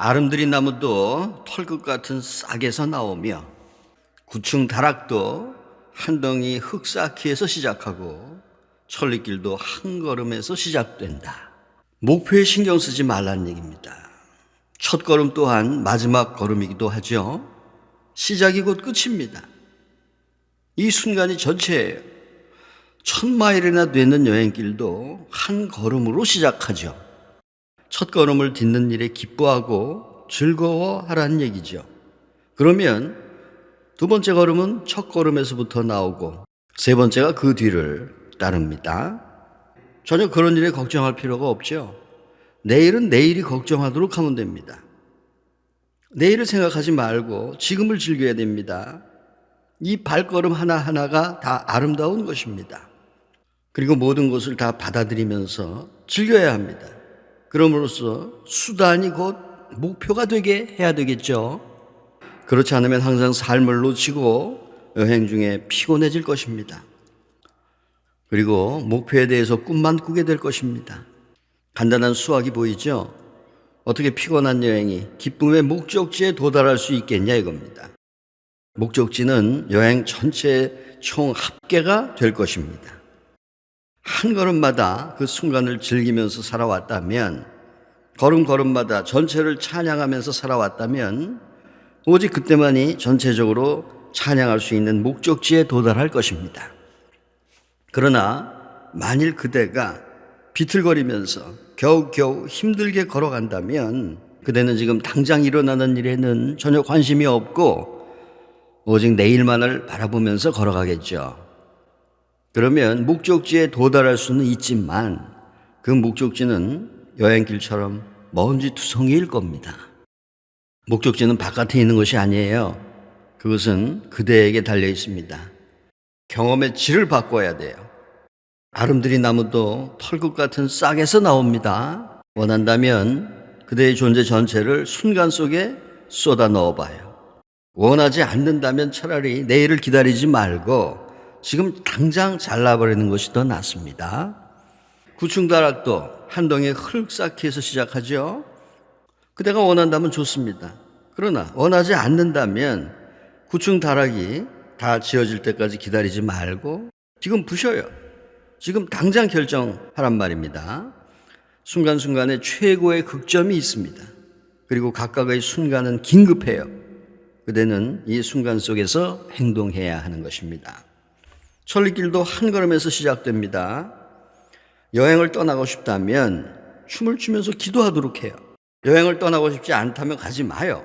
아름드리 나무도 털끝 같은 싹에서 나오며 구층 다락도 한 덩이 흙 쌓기에서 시작하고 천리길도 한 걸음에서 시작된다. 목표에 신경 쓰지 말라는 얘기입니다. 첫 걸음 또한 마지막 걸음이기도 하죠. 시작이 곧 끝입니다. 이 순간이 전체예요. 1000마일이나 되는 여행길도 한 걸음으로 시작하죠. 첫 걸음을 딛는 일에 기뻐하고 즐거워하라는 얘기죠. 그러면 두 번째 걸음은 첫 걸음에서부터 나오고 세 번째가 그 뒤를 따릅니다. 전혀 그런 일에 걱정할 필요가 없죠. 내일은 내일이 걱정하도록 하면 됩니다. 내일을 생각하지 말고 지금을 즐겨야 됩니다. 이 발걸음 하나하나가 다 아름다운 것입니다. 그리고 모든 것을 다 받아들이면서 즐겨야 합니다. 그럼으로써 수단이 곧 목표가 되게 해야 되겠죠. 그렇지 않으면 항상 삶을 놓치고 여행 중에 피곤해질 것입니다. 그리고 목표에 대해서 꿈만 꾸게 될 것입니다. 간단한 수학이 보이죠? 어떻게 피곤한 여행이 기쁨의 목적지에 도달할 수 있겠냐 이겁니다. 목적지는 여행 전체의 총 합계가 될 것입니다. 한 걸음마다 그 순간을 즐기면서 살아왔다면, 걸음걸음마다 전체를 찬양하면서 살아왔다면 오직 그때만이 전체적으로 찬양할 수 있는 목적지에 도달할 것입니다. 그러나 만일 그대가 비틀거리면서 겨우겨우 힘들게 걸어간다면 그대는 지금 당장 일어나는 일에는 전혀 관심이 없고 오직 내일만을 바라보면서 걸어가겠죠. 그러면 목적지에 도달할 수는 있지만 그 목적지는 여행길처럼 먼지투성이일 겁니다. 목적지는 바깥에 있는 것이 아니에요. 그것은 그대에게 달려 있습니다. 경험의 질을 바꿔야 돼요. 아름드리 나무도 털끝 같은 싹에서 나옵니다. 원한다면 그대의 존재 전체를 순간 속에 쏟아 넣어봐요. 원하지 않는다면 차라리 내일을 기다리지 말고 지금 당장 잘라버리는 것이 더 낫습니다. 구충다락도 한 덩이 흙 쌓기에서 시작하죠. 그대가 원한다면 좋습니다. 그러나 원하지 않는다면 구충다락이 다 지어질 때까지 기다리지 말고 지금 부셔요. 지금 당장 결정하란 말입니다. 순간순간에 최고의 극점이 있습니다. 그리고 각각의 순간은 긴급해요. 그대는 이 순간 속에서 행동해야 하는 것입니다. 천리길도 한 걸음에서 시작됩니다. 여행을 떠나고 싶다면 춤을 추면서 기도하도록 해요. 여행을 떠나고 싶지 않다면 가지 마요.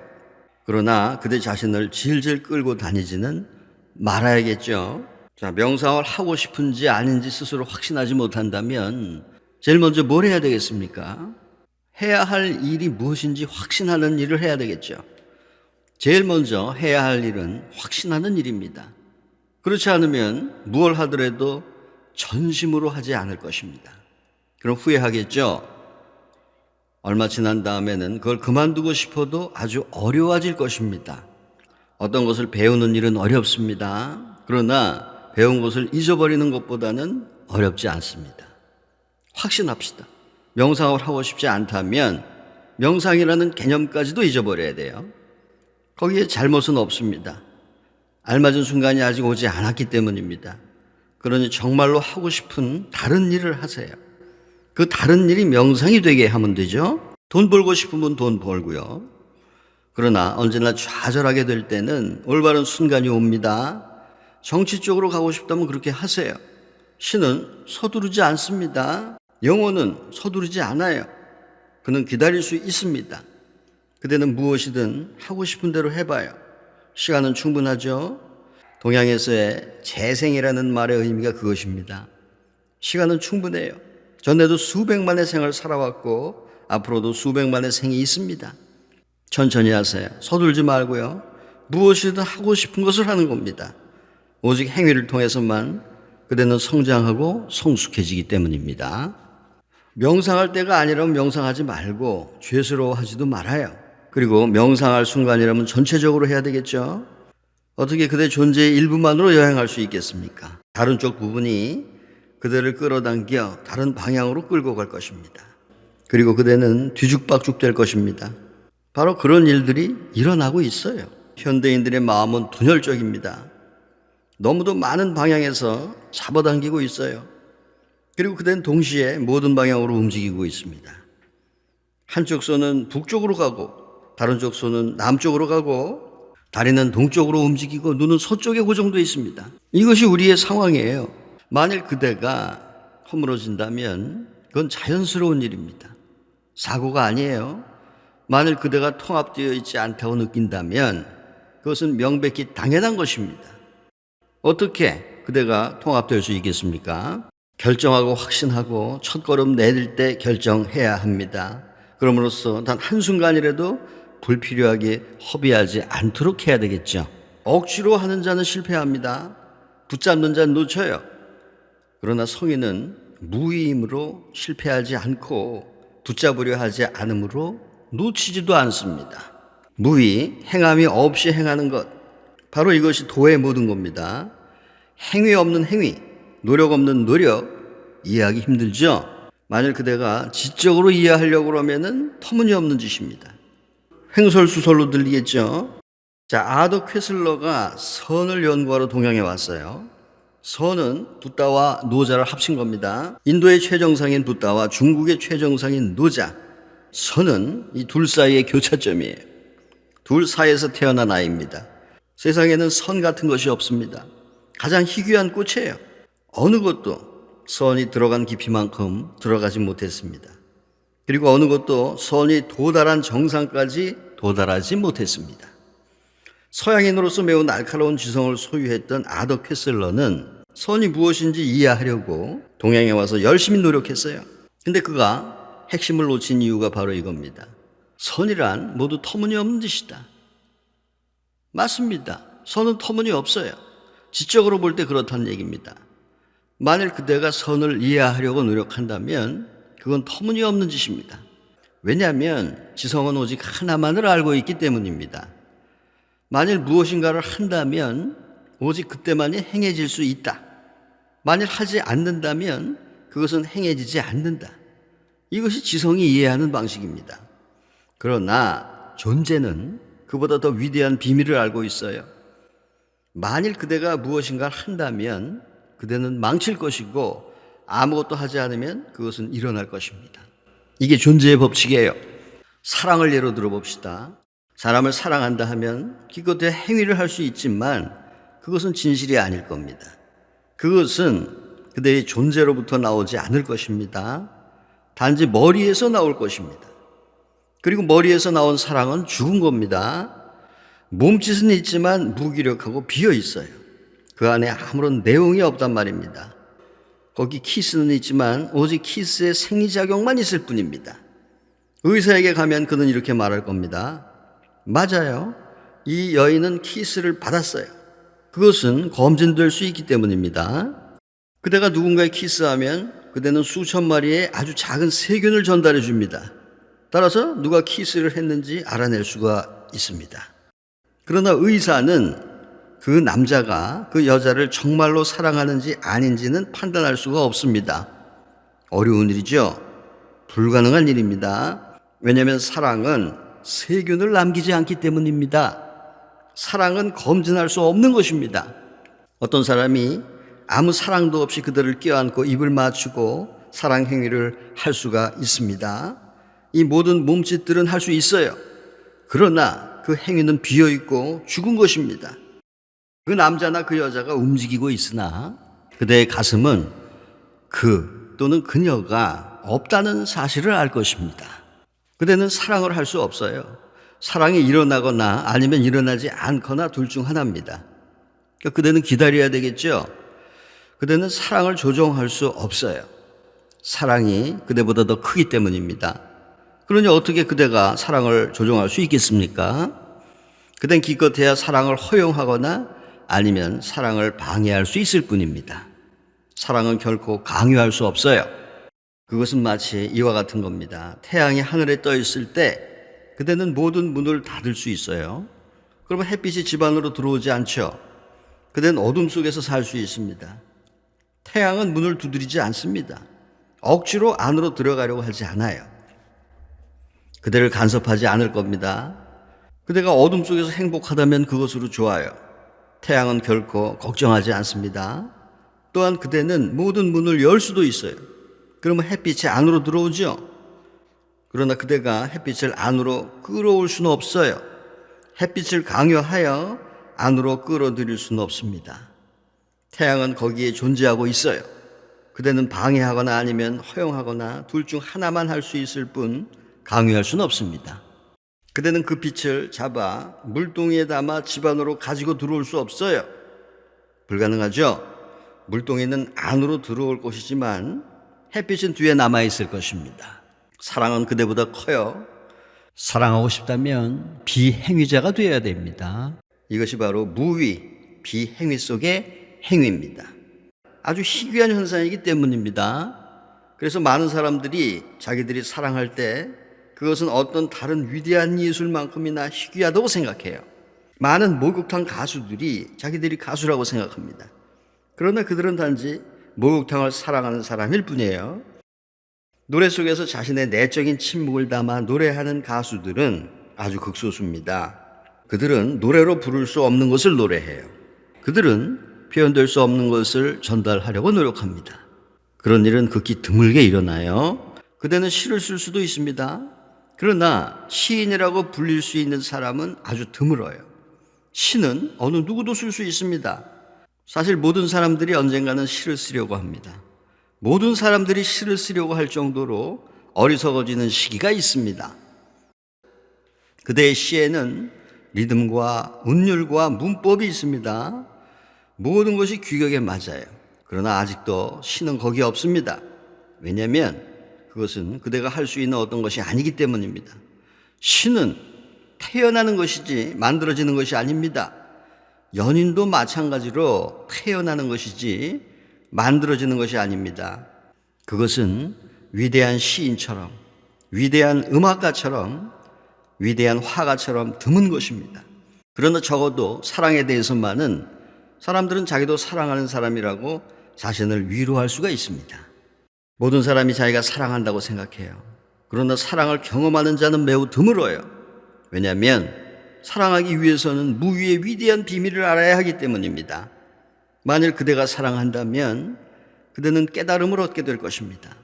그러나 그대 자신을 질질 끌고 다니지는 말아야겠죠. 자, 명상을 하고 싶은지 아닌지 스스로 확신하지 못한다면 제일 먼저 뭘 해야 되겠습니까? 해야 할 일이 무엇인지 확신하는 일을 해야 되겠죠. 제일 먼저 해야 할 일은 확신하는 일입니다. 그렇지 않으면 무엇을 하더라도 전심으로 하지 않을 것입니다. 그럼 후회하겠죠. 얼마 지난 다음에는 그걸 그만두고 싶어도 아주 어려워질 것입니다. 어떤 것을 배우는 일은 어렵습니다. 그러나 배운 것을 잊어버리는 것보다는 어렵지 않습니다. 확신합시다. 명상을 하고 싶지 않다면 명상이라는 개념까지도 잊어버려야 돼요. 거기에 잘못은 없습니다. 알맞은 순간이 아직 오지 않았기 때문입니다. 그러니 정말로 하고 싶은 다른 일을 하세요. 그 다른 일이 명상이 되게 하면 되죠. 돈 벌고 싶으면 돈 벌고요. 그러나 언제나 좌절하게 될 때는 올바른 순간이 옵니다. 정치 쪽으로 가고 싶다면 그렇게 하세요. 신은 서두르지 않습니다. 영혼은 서두르지 않아요. 그는 기다릴 수 있습니다. 그대는 무엇이든 하고 싶은 대로 해봐요. 시간은 충분하죠. 동양에서의 재생이라는 말의 의미가 그것입니다. 시간은 충분해요. 전에도 수백만의 생을 살아왔고 앞으로도 수백만의 생이 있습니다. 천천히 하세요. 서둘지 말고요. 무엇이든 하고 싶은 것을 하는 겁니다. 오직 행위를 통해서만 그대는 성장하고 성숙해지기 때문입니다. 명상할 때가 아니라면 명상하지 말고 죄스러워하지도 말아요. 그리고 명상할 순간이라면 전체적으로 해야 되겠죠. 어떻게 그대 존재의 일부만으로 여행할 수 있겠습니까? 다른 쪽 부분이 그대를 끌어당겨 다른 방향으로 끌고 갈 것입니다. 그리고 그대는 뒤죽박죽 될 것입니다. 바로 그런 일들이 일어나고 있어요. 현대인들의 마음은 분열적입니다. 너무도 많은 방향에서 잡아당기고 있어요. 그리고 그대는 동시에 모든 방향으로 움직이고 있습니다. 한쪽 손은 북쪽으로 가고 다른 쪽 손은 남쪽으로 가고 다리는 동쪽으로 움직이고 눈은 서쪽에 고정되어 있습니다. 이것이 우리의 상황이에요. 만일 그대가 허물어진다면 그건 자연스러운 일입니다. 사고가 아니에요. 만일 그대가 통합되어 있지 않다고 느낀다면 그것은 명백히 당연한 것입니다. 어떻게 그대가 통합될 수 있겠습니까? 결정하고 확신하고 첫걸음 내딜 때 결정해야 합니다. 그럼으로써 단 한순간이라도 불필요하게 허비하지 않도록 해야 되겠죠. 억지로 하는 자는 실패합니다. 붙잡는 자는 놓쳐요. 그러나 성인은 무의임으로 실패하지 않고 붙잡으려 하지 않으므로 놓치지도 않습니다. 무의, 행함이 없이 행하는 것, 바로 이것이 도의 모든 겁니다. 행위 없는 행위, 노력 없는 노력, 이해하기 힘들죠? 만일 그대가 지적으로 이해하려고 하면은 터무니없는 짓입니다. 횡설수설로 들리겠죠? 자, 아더 퀘슬러가 선을 연구하러 동양에 왔어요. 선은 붓다와 노자를 합친 겁니다. 인도의 최정상인 붓다와 중국의 최정상인 노자. 선은 이 둘 사이의 교차점이에요. 둘 사이에서 태어난 아이입니다. 세상에는 선 같은 것이 없습니다. 가장 희귀한 꽃이에요. 어느 것도 선이 들어간 깊이만큼 들어가지 못했습니다. 그리고 어느 것도 선이 도달한 정상까지 도달하지 못했습니다. 서양인으로서 매우 날카로운 지성을 소유했던 아더 퀘슬러는 선이 무엇인지 이해하려고 동양에 와서 열심히 노력했어요. 근데 그가 핵심을 놓친 이유가 바로 이겁니다. 선이란 모두 터무니없는 짓이다. 맞습니다. 선은 터무니없어요. 지적으로 볼 때 그렇다는 얘기입니다. 만일 그대가 선을 이해하려고 노력한다면 그건 터무니없는 짓입니다. 왜냐하면 지성은 오직 하나만을 알고 있기 때문입니다. 만일 무엇인가를 한다면 오직 그때만이 행해질 수 있다. 만일 하지 않는다면 그것은 행해지지 않는다. 이것이 지성이 이해하는 방식입니다. 그러나 존재는 그보다 더 위대한 비밀을 알고 있어요. 만일 그대가 무엇인가를 한다면 그대는 망칠 것이고 아무것도 하지 않으면 그것은 일어날 것입니다. 이게 존재의 법칙이에요. 사랑을 예로 들어봅시다. 사람을 사랑한다 하면 기껏해 행위를 할 수 있지만 그것은 진실이 아닐 겁니다. 그것은 그대의 존재로부터 나오지 않을 것입니다. 단지 머리에서 나올 것입니다. 그리고 머리에서 나온 사랑은 죽은 겁니다. 몸짓은 있지만 무기력하고 비어 있어요. 그 안에 아무런 내용이 없단 말입니다. 거기 키스는 있지만 오직 키스의 생리작용만 있을 뿐입니다. 의사에게 가면 그는 이렇게 말할 겁니다. 맞아요. 이 여인은 키스를 받았어요. 그것은 검증될 수 있기 때문입니다. 그대가 누군가에 키스하면 그대는 수천 마리의 아주 작은 세균을 전달해 줍니다. 따라서 누가 키스를 했는지 알아낼 수가 있습니다. 그러나 의사는 그 남자가 그 여자를 정말로 사랑하는지 아닌지는 판단할 수가 없습니다. 어려운 일이죠. 불가능한 일입니다. 왜냐하면 사랑은 세균을 남기지 않기 때문입니다. 사랑은 검증할 수 없는 것입니다. 어떤 사람이 아무 사랑도 없이 그들을 껴안고 입을 맞추고 사랑 행위를 할 수가 있습니다. 이 모든 몸짓들은 할 수 있어요. 그러나 그 행위는 비어있고 죽은 것입니다. 그 남자나 그 여자가 움직이고 있으나 그대의 가슴은 그 또는 그녀가 없다는 사실을 알 것입니다. 그대는 사랑을 할 수 없어요. 사랑이 일어나거나 아니면 일어나지 않거나 둘 중 하나입니다. 그러니까 그대는 기다려야 되겠죠. 그대는 사랑을 조종할 수 없어요. 사랑이 그대보다 더 크기 때문입니다. 그러니 어떻게 그대가 사랑을 조종할 수 있겠습니까? 그댄 기껏해야 사랑을 허용하거나 아니면 사랑을 방해할 수 있을 뿐입니다. 사랑은 결코 강요할 수 없어요. 그것은 마치 이와 같은 겁니다. 태양이 하늘에 떠 있을 때 그대는 모든 문을 닫을 수 있어요. 그러면 햇빛이 집 안으로 들어오지 않죠. 그대는 어둠 속에서 살 수 있습니다. 태양은 문을 두드리지 않습니다. 억지로 안으로 들어가려고 하지 않아요. 그대를 간섭하지 않을 겁니다. 그대가 어둠 속에서 행복하다면 그것으로 좋아요. 태양은 결코 걱정하지 않습니다. 또한 그대는 모든 문을 열 수도 있어요. 그러면 햇빛이 안으로 들어오죠. 그러나 그대가 햇빛을 안으로 끌어올 수는 없어요. 햇빛을 강요하여 안으로 끌어들일 수는 없습니다. 태양은 거기에 존재하고 있어요. 그대는 방해하거나 아니면 허용하거나 둘 중 하나만 할 수 있을 뿐 강요할 수는 없습니다. 그대는 그 빛을 잡아 물동이에 담아 집 안으로 가지고 들어올 수 없어요. 불가능하죠? 물동이는 안으로 들어올 것이지만 햇빛은 뒤에 남아있을 것입니다. 사랑은 그대보다 커요. 사랑하고 싶다면 비행위자가 되어야 됩니다. 이것이 바로 무위, 비행위 속의 행위입니다. 아주 희귀한 현상이기 때문입니다. 그래서 많은 사람들이 자기들이 사랑할 때 그것은 어떤 다른 위대한 예술만큼이나 희귀하다고 생각해요. 많은 목욕탕 가수들이 자기들이 가수라고 생각합니다. 그러나 그들은 단지 목욕탕을 사랑하는 사람일 뿐이에요. 노래 속에서 자신의 내적인 침묵을 담아 노래하는 가수들은 아주 극소수입니다. 그들은 노래로 부를 수 없는 것을 노래해요. 그들은 표현될 수 없는 것을 전달하려고 노력합니다. 그런 일은 극히 드물게 일어나요. 그대는 시를 쓸 수도 있습니다. 그러나 시인이라고 불릴 수 있는 사람은 아주 드물어요. 시는 어느 누구도 쓸 수 있습니다. 사실 모든 사람들이 언젠가는 시를 쓰려고 합니다. 모든 사람들이 시를 쓰려고 할 정도로 어리석어지는 시기가 있습니다. 그대의 시에는 리듬과 운율과 문법이 있습니다. 모든 것이 규격에 맞아요. 그러나 아직도 시는 거기에 없습니다. 왜냐하면 그것은 그대가 할 수 있는 어떤 것이 아니기 때문입니다. 시는 태어나는 것이지 만들어지는 것이 아닙니다. 연인도 마찬가지로 태어나는 것이지 만들어지는 것이 아닙니다. 그것은 위대한 시인처럼, 위대한 음악가처럼, 위대한 화가처럼 드문 것입니다. 그러나 적어도 사랑에 대해서만은 사람들은 자기도 사랑하는 사람이라고 자신을 위로할 수가 있습니다. 모든 사람이 자기가 사랑한다고 생각해요. 그러나 사랑을 경험하는 자는 매우 드물어요. 왜냐하면 사랑하기 위해서는 무위의 위대한 비밀을 알아야 하기 때문입니다. 만일 그대가 사랑한다면 그대는 깨달음을 얻게 될 것입니다.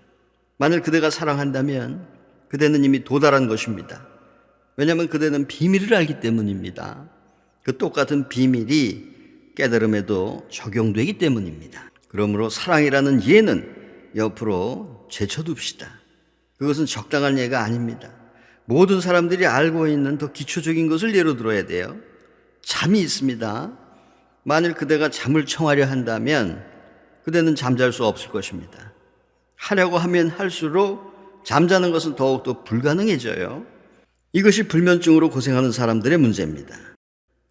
만일 그대가 사랑한다면 그대는 이미 도달한 것입니다. 왜냐하면 그대는 비밀을 알기 때문입니다. 그 똑같은 비밀이 깨달음에도 적용되기 때문입니다. 그러므로 사랑이라는 예는 옆으로 제쳐둡시다. 그것은 적당한 예가 아닙니다. 모든 사람들이 알고 있는 더 기초적인 것을 예로 들어야 돼요. 잠이 있습니다. 만일 그대가 잠을 청하려 한다면 그대는 잠잘 수 없을 것입니다. 하려고 하면 할수록 잠자는 것은 더욱더 불가능해져요. 이것이 불면증으로 고생하는 사람들의 문제입니다.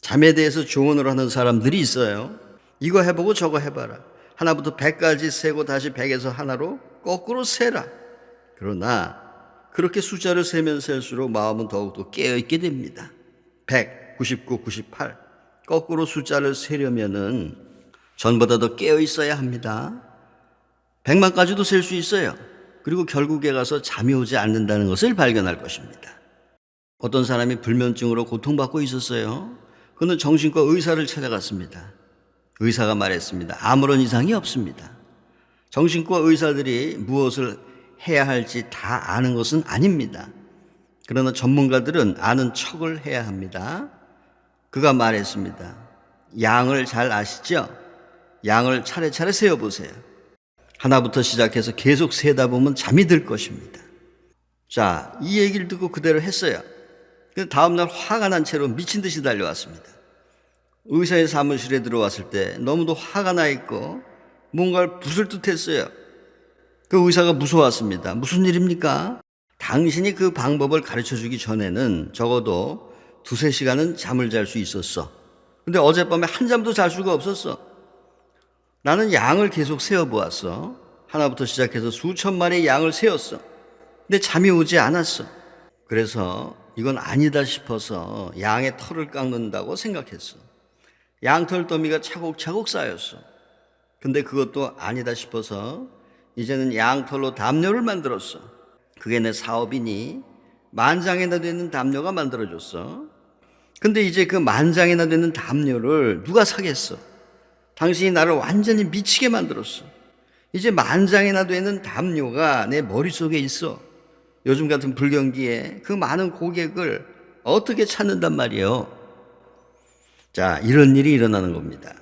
잠에 대해서 조언을 하는 사람들이 있어요. 이거 해보고 저거 해봐라. 하나부터 100까지 세고 다시 100에서 하나로 거꾸로 세라. 그러나 그렇게 숫자를 세면 셀수록 마음은 더욱더 깨어있게 됩니다. 100, 99, 98 거꾸로 숫자를 세려면은 전보다 더 깨어있어야 합니다. 100만까지도 셀 수 있어요. 그리고 결국에 가서 잠이 오지 않는다는 것을 발견할 것입니다. 어떤 사람이 불면증으로 고통받고 있었어요. 그는 정신과 의사를 찾아갔습니다. 의사가 말했습니다. 아무런 이상이 없습니다. 정신과 의사들이 무엇을 해야 할지 다 아는 것은 아닙니다. 그러나 전문가들은 아는 척을 해야 합니다. 그가 말했습니다. 양을 잘 아시죠? 양을 차례차례 세어보세요. 하나부터 시작해서 계속 세다 보면 잠이 들 것입니다. 자, 이 얘기를 듣고 그대로 했어요. 그래서 다음날 화가 난 채로 미친 듯이 달려왔습니다. 의사의 사무실에 들어왔을 때 너무도 화가 나 있고 뭔가를 부술 듯 했어요. 그 의사가 무서웠습니다. 무슨 일입니까? 당신이 그 방법을 가르쳐 주기 전에는 적어도 2-3시간은 잠을 잘 수 있었어. 근데 어젯밤에 한잠도 잘 수가 없었어. 나는 양을 계속 세어보았어. 하나부터 시작해서 수천 마리의 양을 세었어. 근데 잠이 오지 않았어. 그래서 이건 아니다 싶어서 양의 털을 깎는다고 생각했어. 양털 더미가 차곡차곡 쌓였어. 근데 그것도 아니다 싶어서 이제는 양털로 담요를 만들었어. 그게 내 사업이니 만장이나 되는 담요가 만들어졌어. 근데 이제 그 만장이나 되는 담요를 누가 사겠어? 당신이 나를 완전히 미치게 만들었어. 이제 만장이나 되는 담요가 내 머릿속에 있어. 요즘 같은 불경기에 그 많은 고객을 어떻게 찾는단 말이에요. 자, 이런 일이 일어나는 겁니다.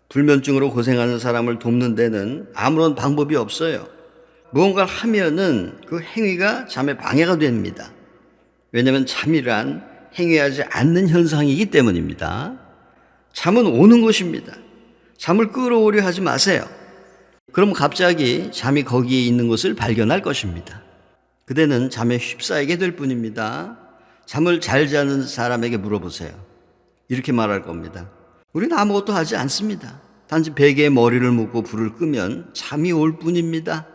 불면증으로 고생하는 사람을 돕는 데는 아무런 방법이 없어요. 무언가를 하면은 그 행위가 잠에 방해가 됩니다. 왜냐하면 잠이란 행위하지 않는 현상이기 때문입니다. 잠은 오는 것입니다. 잠을 끌어오려 하지 마세요. 그럼 갑자기 잠이 거기에 있는 것을 발견할 것입니다. 그대는 잠에 휩싸이게 될 뿐입니다. 잠을 잘 자는 사람에게 물어보세요. 이렇게 말할 겁니다. 우리는 아무것도 하지 않습니다. 단지 베개에 머리를 묶고 불을 끄면 잠이 올 뿐입니다.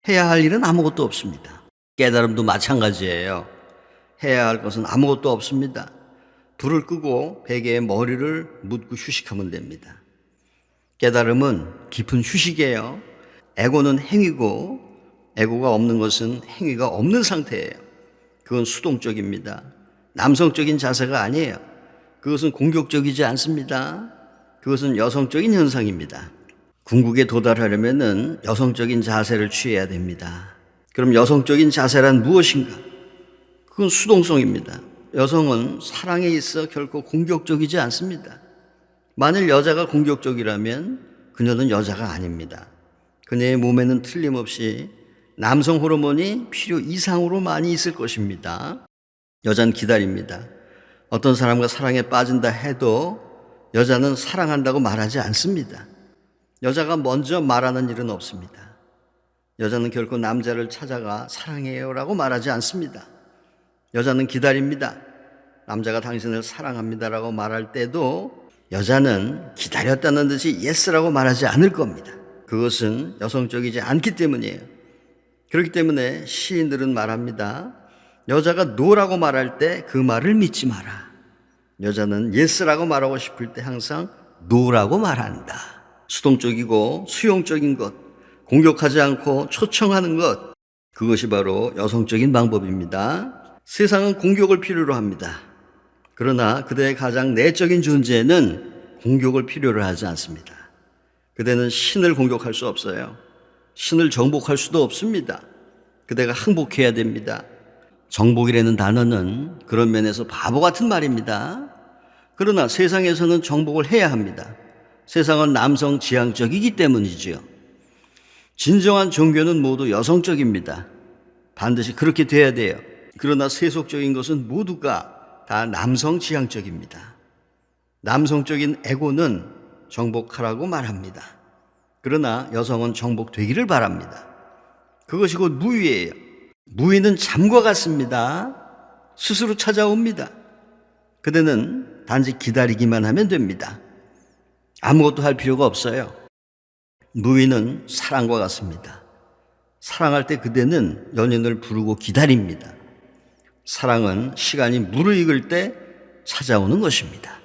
해야 할 일은 아무것도 없습니다. 깨달음도 마찬가지예요. 해야 할 것은 아무것도 없습니다. 불을 끄고 베개에 머리를 묻고 휴식하면 됩니다. 깨달음은 깊은 휴식이에요. 에고는 행위고 에고가 없는 것은 행위가 없는 상태예요. 그건 수동적입니다. 남성적인 자세가 아니에요. 그것은 공격적이지 않습니다. 그것은 여성적인 현상입니다. 궁극에 도달하려면 여성적인 자세를 취해야 됩니다. 그럼 여성적인 자세란 무엇인가? 그건 수동성입니다. 여성은 사랑에 있어 결코 공격적이지 않습니다. 만일 여자가 공격적이라면 그녀는 여자가 아닙니다. 그녀의 몸에는 틀림없이 남성 호르몬이 필요 이상으로 많이 있을 것입니다. 여자는 기다립니다. 어떤 사람과 사랑에 빠진다 해도 여자는 사랑한다고 말하지 않습니다. 여자가 먼저 말하는 일은 없습니다. 여자는 결코 남자를 찾아가 사랑해요라고 말하지 않습니다. 여자는 기다립니다. 남자가 당신을 사랑합니다라고 말할 때도 여자는 기다렸다는 듯이 예스라고 말하지 않을 겁니다. 그것은 여성적이지 않기 때문이에요. 그렇기 때문에 시인들은 말합니다. 여자가 노라고 말할 때 그 말을 믿지 마라. 여자는 예스라고 말하고 싶을 때 항상 노라고 말한다. 수동적이고 수용적인 것, 공격하지 않고 초청하는 것, 그것이 바로 여성적인 방법입니다. 세상은 공격을 필요로 합니다. 그러나 그대의 가장 내적인 존재는 공격을 필요로 하지 않습니다. 그대는 신을 공격할 수 없어요. 신을 정복할 수도 없습니다. 그대가 항복해야 됩니다. 정복이라는 단어는 그런 면에서 바보 같은 말입니다. 그러나 세상에서는 정복을 해야 합니다. 세상은 남성 지향적이기 때문이지요. 진정한 종교는 모두 여성적입니다. 반드시 그렇게 돼야 돼요. 그러나 세속적인 것은 모두가 다 남성 지향적입니다. 남성적인 에고는 정복하라고 말합니다. 그러나 여성은 정복되기를 바랍니다. 그것이 곧 무위예요. 무위는 잠과 같습니다. 스스로 찾아옵니다. 그대는 단지 기다리기만 하면 됩니다. 아무것도 할 필요가 없어요. 무위는 사랑과 같습니다. 사랑할 때 그대는 연인을 부르고 기다립니다. 사랑은 시간이 무르익을 때 찾아오는 것입니다.